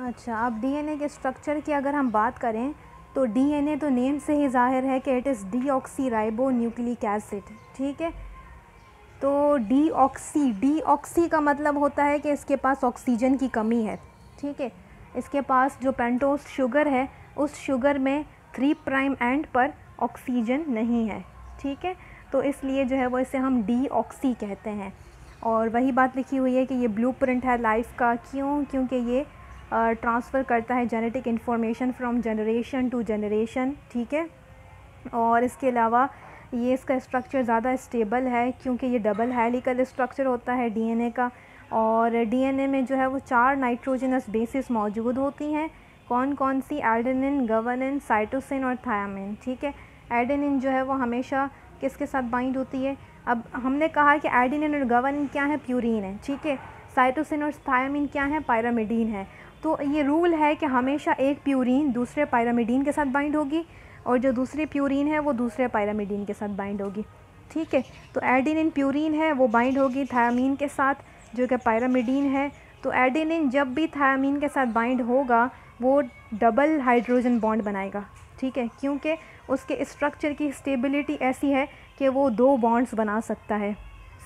अच्छा, अब डीएनए के स्ट्रक्चर की अगर हम बात करें तो डीएनए तो नेम से ही ज़ाहिर है कि it is deoxy nucleic acid, ठीक है। तो डीऑक्सी का मतलब होता है कि इसके पास ऑक्सीजन की कमी है, ठीक है। इसके पास जो पेंटोस शुगर है उस शुगर में 3 प्राइम एंड पर ऑक्सीजन नहीं है, ठीक है। तो इसलिए जो है वो इसे हम डीऑक्सी कहते हैं। और वही बात लिखी हुई है कि ये ब्लूप्रिंट है लाइफ का, क्यों? क्योंकि ये ट्रांसफ़र करता है genetic information from generation to generation, ठीक है। और इसके अलावा ये इसका स्ट्रक्चर ज़्यादा स्टेबल है क्योंकि ये डबल हेलिकल स्ट्रक्चर होता है डीएनए का। और डीएनए में जो है वो 4 नाइट्रोजनस बेसिस मौजूद होती हैं। कौन कौन सी? एडेनिन, गुआनिन, साइटोसिन और थायामिन, ठीक है। एडेनिन जो है वो हमेशा किसके साथ बाइंड होती है? अब हमने कहा कि एडेनिन और गुआनिन क्या है? प्यूरीन है, ठीक है। साइटोसिन और थायामिन क्या है? पायरामिडीन है। तो ये रूल है कि हमेशा एक प्यूरीन दूसरे पायरामिडीन के साथ बाइंड होगी और जो दूसरी प्यूरीन है वो दूसरे पायरामिडीन के साथ बाइंड होगी, ठीक है। तो एडेनिन प्यूरीन है वो बाइंड होगी थायामीन के साथ जो कि पायरामिडीन है। तो एडेनिन जब भी थायामीन के साथ बाइंड होगा वो डबल हाइड्रोजन बॉन्ड बनाएगा, ठीक है, क्योंकि उसके स्ट्रक्चर की स्टेबिलिटी ऐसी है कि वो 2 बॉन्ड्स बना सकता है,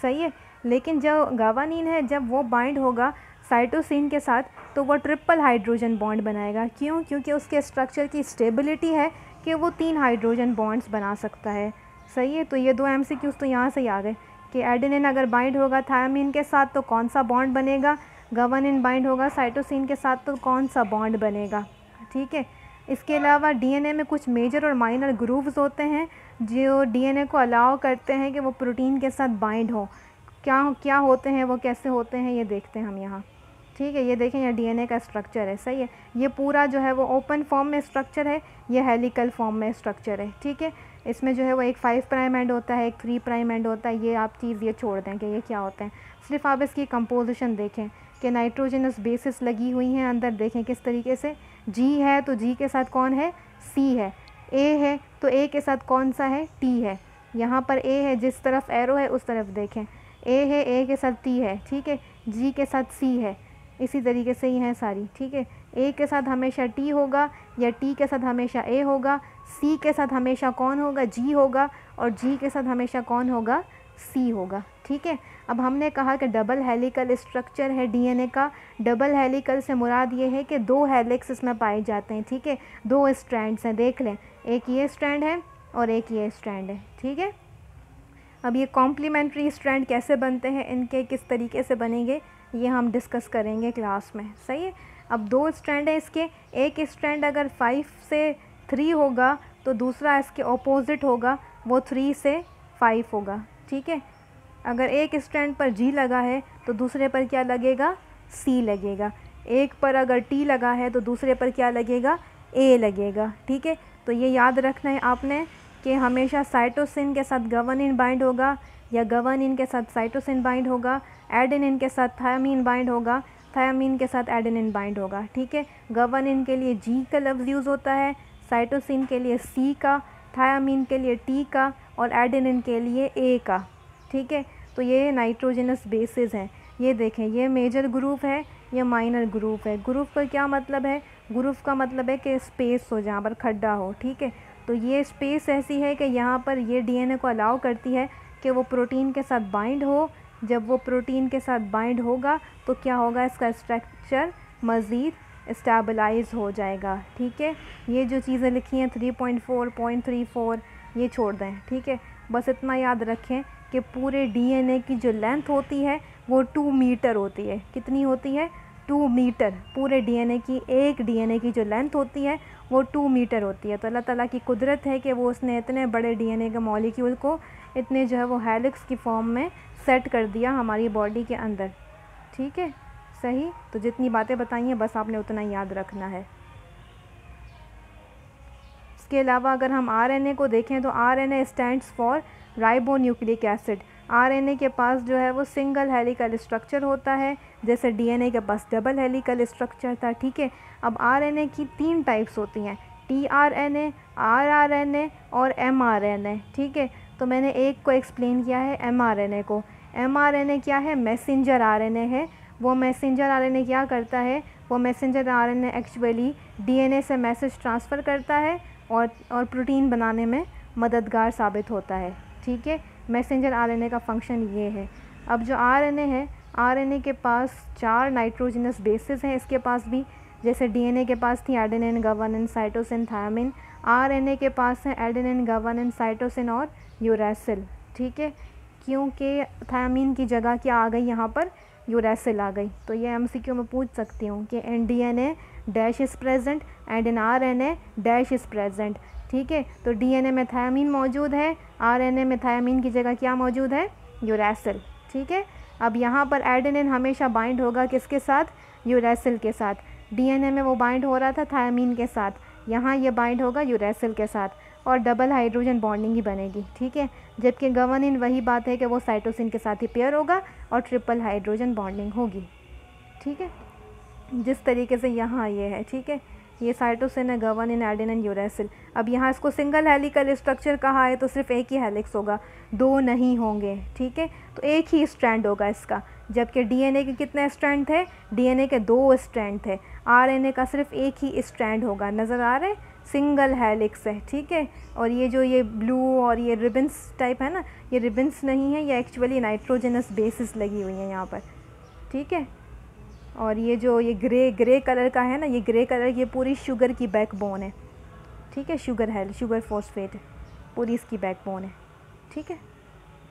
सही है। लेकिन जो गुआनिन है जब वो बाइंड होगा साइटोसिन के साथ तो वो ट्रिपल हाइड्रोजन बॉन्ड बनाएगा, क्यों? क्योंकि उसके स्ट्रक्चर की स्टेबिलिटी है कि वो 3 हाइड्रोजन बॉन्ड्स बना सकता है, सही है। तो ये 2 एमसीक्यूज़ तो यहाँ से ही आ गए कि एडेनिन अगर बाइंड होगा थायामीन के साथ तो कौन सा बॉन्ड बनेगा, गुआनिन बाइंड होगा साइटोसिन के साथ तो कौन सा बॉन्ड बनेगा, ठीक है। इसके अलावा डीएनए में कुछ मेजर और माइनर ग्रूव्स होते हैं जो डीएनए को अलाउ करते हैं कि वो प्रोटीन के साथ बाइंड हो। क्या क्या होते हैं वो, कैसे होते हैं, ये देखते हैं हम यहाँ, ठीक है। ये देखें ये डीएनए का स्ट्रक्चर है, सही है। ये पूरा जो है वो ओपन फॉर्म में स्ट्रक्चर है, ये हेलिकल फॉर्म में स्ट्रक्चर है, ठीक है। इसमें जो है वो एक 5 प्राइम एंड होता है, एक 3 प्राइम एंड होता है। ये आप चीज़ ये छोड़ दें कि ये क्या होते हैं, सिर्फ आप इसकी कंपोजिशन देखें कि नाइट्रोजनस बेसिस लगी हुई हैं अंदर। देखें किस तरीके से, जी है तो जी के साथ कौन है? सी है। ए है तो ए के साथ कौन सा है? टी है। यहाँ पर ए है, जिस तरफ एरो है उस तरफ देखें, ए है, ए के साथ टी है, ठीक है। जी के साथ सी है, इसी तरीके से ही हैं सारी, ठीक है। ए के साथ हमेशा टी होगा या टी के साथ हमेशा ए होगा, सी के साथ हमेशा कौन होगा? जी होगा, और जी के साथ हमेशा कौन होगा? सी होगा, ठीक है। अब हमने कहा कि डबल हेलिकल स्ट्रक्चर है डीएनए का। डबल हेलिकल से मुराद ये है कि 2 हेलिक्स इसमें पाए जाते हैं, ठीक है। 2 स्ट्रैंड्स हैं, देख लें, एक ये स्ट्रैंड है और एक ये स्ट्रैंड है, ठीक है। अब ये कॉम्प्लीमेंट्री स्ट्रैंड कैसे बनते हैं, इनके किस तरीके से बनेंगे, ये हम डिस्कस करेंगे क्लास में, सही है। अब 2 स्ट्रैंड है इसके, एक स्ट्रैंड अगर 5 से 3 होगा तो दूसरा इसके ऑपोजिट होगा, वो 3 से 5 होगा, ठीक है। अगर एक स्ट्रैंड पर जी लगा है तो दूसरे पर क्या लगेगा? सी लगेगा। एक पर अगर टी लगा है तो दूसरे पर क्या लगेगा? ए लगेगा, ठीक है। तो ये याद रखना है आपने कि हमेशा साइटोसिन के साथ गुआनिन बाइंड होगा या गुआनिन के साथ साइटोसिन बाइंड होगा, एडेनिन के साथ थायामीन बाइंड होगा, थायामीन के साथ एडेनिन बाइंड होगा, ठीक है। गुआनिन के लिए जी का लफ्ज़ यूज़ होता है, साइटोसिन के लिए सी का, थायामीन के लिए टी का और एडेनिन के लिए ए का, ठीक है। तो ये नाइट्रोजनस बेसिस हैं। ये देखें, ये मेजर ग्रुप है, ये माइनर ग्रुप है। ग्रुप का क्या मतलब है? ग्रुप का मतलब है कि स्पेस हो जहाँ पर खड्डा हो, ठीक है। तो ये स्पेस ऐसी है कि यहाँ पर ये डीएनए को अलाउ करती है कि वो प्रोटीन के साथ बाइंड हो। जब वो प्रोटीन के साथ बाइंड होगा तो क्या होगा? इसका स्ट्रक्चर मज़ीद स्टेबलाइज हो जाएगा, ठीक है। ये जो चीज़ें लिखी हैं 3.4, 0.34 ये छोड़ दें, ठीक है। बस इतना याद रखें कि पूरे डीएनए की जो लेंथ होती है वो 2 मीटर होती है। कितनी होती है? 2 मीटर। पूरे डीएनए की, एक डीएनए की जो लेंथ होती है वो 2 मीटर होती है। तो अल्लाह ताला की कुदरत है कि वो उसने इतने बड़े डीएनए के मॉलिक्यूल को इतने जो है वो हेलिक्स की फॉर्म में सेट कर दिया हमारी बॉडी के अंदर, ठीक है, सही। तो जितनी बातें बताई हैं बस आपने उतना ही याद रखना है। इसके अलावा अगर हम आरएनए को देखें तो RNA stands for ribonucleic acid. RNA के पास जो है वो सिंगल हेलिकल स्ट्रक्चर होता है, जैसे डीएनए के पास डबल हेलिकल स्ट्रक्चर था, ठीक है। अब आरएनए की 3 टाइप्स होती हैं, टीआरएनए, आरआरएनए और एमआरएनए, ठीक है। तो मैंने एक को एक्सप्लेन किया है, एमआरएनए को। एमआरएनए क्या है? मैसेंजर आरएनए है। वो मैसेंजर आरएनए क्या करता है? वो मैसेंजर आरएनए एक्चुअली डीएनए से मैसेज ट्रांसफ़र करता है और प्रोटीन बनाने में मददगार साबित होता है। ठीक है, मैसेंजर आरएनए का फंक्शन ये है। अब जो आरएनए है, आरएनए के पास 4 नाइट्रोजनस बेसेस हैं, इसके पास भी, जैसे डीएनए के पास थी adenine, guanine, cytosine, thymine, RNA के पास है एडेनिन, गुआनिन, साइटोसिन और यूरैसिल। ठीक है, क्योंकि थायमिन की जगह क्या आ गई यहाँ पर, यूरैसिल आ गई। तो ये एमसीक्यू में पूछ सकती हूँ कि in DNA dash is present and in RNA dash is present. ठीक है, तो डीएनए में थायमिन मौजूद है, आरएनए में थायमिन की जगह क्या मौजूद है, यूरैसिल। ठीक है, अब यहाँ पर एडेनिन हमेशा बाइंड होगा किसके साथ, यूरैसिल के साथ। डीएनए में वो बाइंड हो रहा था थायमिन के साथ, यहाँ ये बाइंड होगा यूरैसिल के साथ और डबल हाइड्रोजन बॉन्डिंग ही बनेगी। ठीक है, जबकि गुआनिन वही बात है कि वो साइटोसिन के साथ ही पेयर होगा और ट्रिपल हाइड्रोजन बॉन्डिंग होगी। ठीक है, जिस तरीके से यहाँ ये है। ठीक है, ये साइटोसिन है, गुआनिन, एडेनिन, यूरैसिल। अब यहाँ इसको सिंगल हेलिकल स्ट्रक्चर कहा है तो सिर्फ एक ही हेलिक्स होगा, 2 नहीं होंगे। ठीक है, तो एक ही स्ट्रैंड होगा इसका, जबकि डीएनए के कितने स्ट्रैंड थे, डीएनए के 2 स्ट्रैंड थे, आरएनए का सिर्फ एक ही स्ट्रैंड होगा। नज़र आ रहा है, सिंगल हेलिक्स है। ठीक है, और ये जो ये ब्लू और ये रिबन्स टाइप है ना, ये रिबन्स नहीं है, ये एक्चुअली नाइट्रोजनस बेसिस लगी हुई हैं यहाँ पर। ठीक है, और ये जो ये ग्रे कलर का है ना, ये ग्रे कलर ये पूरी शुगर की बैकबोन है। ठीक है, शुगर फॉस्फेट पूरी इसकी बैकबोन है। ठीक है,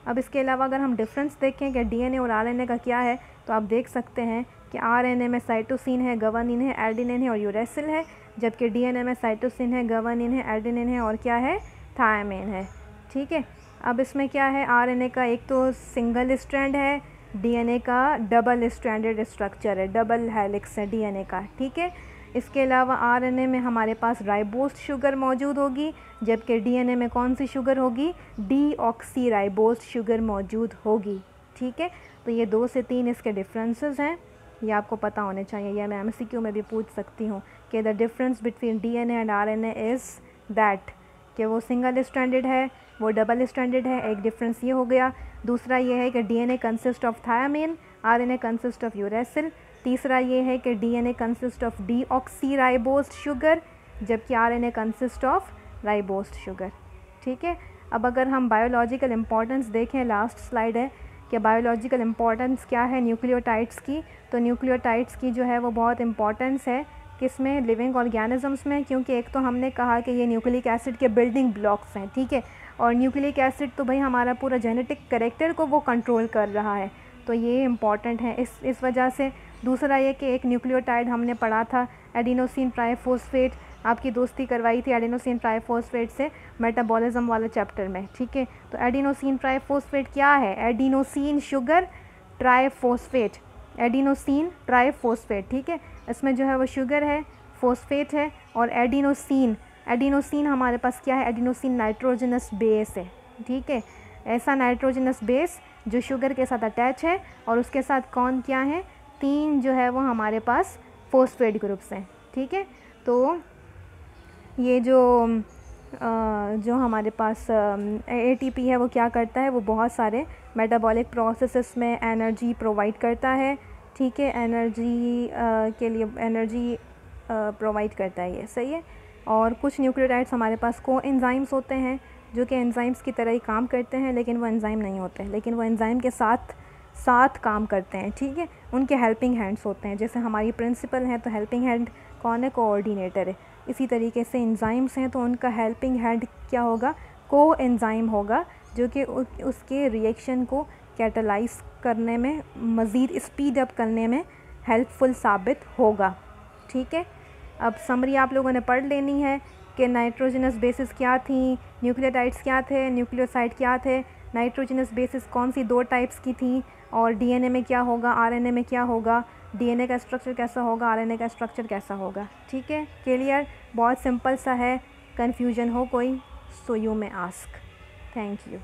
अब इसके अलावा अगर हम डिफरेंस देखें कि डीएनए और आरएनए का क्या है, तो आप देख सकते हैं कि आरएनए में साइटोसिन है, गुआनिन है, एडेनिन है और यूरैसिल है, जबकि डीएनए में साइटोसिन है, गुआनिन है, एडेनिन है और क्या है, थायमिन है। ठीक है, अब इसमें क्या है, आरएनए का एक तो सिंगल स्ट्रैंड है, डीएनए का डबल स्ट्रैंडेड स्ट्रक्चर है, डबल हेलिक्स है डीएनए का। ठीक है, इसके अलावा आरएनए में हमारे पास राइबोस शुगर मौजूद होगी, जबकि डीएनए में कौन सी शुगर होगी, डीऑक्सीराइबोस शुगर मौजूद होगी। ठीक है, तो ये 2 से 3 इसके डिफरेंसेस हैं, ये आपको पता होने चाहिए। या मैं एमसीक्यू में भी पूछ सकती हूँ कि the difference between DNA and RNA is that, कि वो सिंगल स्ट्रैंडेड है, वो डबल स्ट्रैंडेड है। एक डिफरेंस ये हो गया। दूसरा ये है कि DNA consist of thymine, RNA consist of uracil. तीसरा ये है कि DNA consist of deoxyribose sugar, जबकि RNA consist of ribose sugar. ठीक है, अब अगर हम बायोलॉजिकल इम्पॉर्टेंस देखें, लास्ट स्लाइड है कि बायोलॉजिकल इम्पॉर्टेंस क्या है न्यूक्लियोटाइड्स की। तो न्यूक्लियोटाइड्स की जो है वो बहुत इम्पॉर्टेंस है किसमें, लिविंग ऑर्गेनिजम्स में, क्योंकि एक तो हमने कहा कि ये न्यूक्लिक एसिड के बिल्डिंग ब्लॉक्स हैं। ठीक है, और न्यूक्लिक एसिड तो भाई हमारा पूरा जेनेटिक कैरेक्टर को वो कंट्रोल कर रहा है, तो ये इम्पॉर्टेंट है इस वजह से। दूसरा ये कि एक न्यूक्लियोटाइड हमने पढ़ा था एडिनोसिन ट्राइफॉस्फेट, आपकी दोस्ती करवाई थी एडिनोसिन ट्राइफॉस्फेट से मेटाबॉलिज्म वाले चैप्टर में। ठीक है, तो एडिनोसिन ट्राइफॉस्फेट क्या है, adenosine sugar triphosphate, adenosine triphosphate. ठीक है, इसमें जो है वो शुगर है, फॉस्फेट है और एडिनोसिन। एडिनोसिन हमारे पास क्या है, एडिनोसिन नाइट्रोजनस बेस है। ठीक है, ऐसा नाइट्रोजनस बेस जो शुगर के साथ अटैच है और उसके साथ कौन क्या है, 3 जो है वो हमारे पास फॉस्फेट ग्रुप्स हैं। ठीक है, तो ये जो हमारे पास एटीपी है वो क्या करता है, वो बहुत सारे मेटाबॉलिक प्रोसेसेस में एनर्जी प्रोवाइड करता है। ठीक है, एनर्जी के लिए एनर्जी प्रोवाइड करता है, ये सही है। और कुछ न्यूक्लियोटाइड्स हमारे पास को एंजाइम्स होते हैं जो कि एंजाइम्स की तरह ही काम करते हैं, लेकिन वो एंजाइम नहीं होते, लेकिन वो एंजाइम के साथ काम करते हैं। ठीक है, उनके हेल्पिंग हैंड्स होते हैं, जैसे हमारी प्रिंसिपल हैं तो हेल्पिंग हैंड कौन है, कोऑर्डिनेटर है। इसी तरीके से एंजाइम्स हैं तो उनका हेल्पिंग हैंड क्या होगा, को एंजाइम होगा, जो कि उसके रिएक्शन को कैटलाइज करने में, मज़ीद स्पीड अप करने में हेल्पफुल साबित होगा। ठीक है, अब समरी आप लोगों ने पढ़ लेनी है कि नाइट्रोजनस बेसिस क्या थी, न्यूक्लियोटाइड्स क्या थे, न्यूक्लियोसाइड क्या थे, नाइट्रोजनस बेसिस कौन सी 2 टाइप्स की थी, और डीएनए में क्या होगा, आरएनए में क्या होगा, डीएनए का स्ट्रक्चर कैसा होगा, आरएनए का स्ट्रक्चर कैसा होगा। ठीक है, क्लियर, बहुत सिंपल सा है। कन्फ्यूजन हो कोई, so you may ask. Thank you.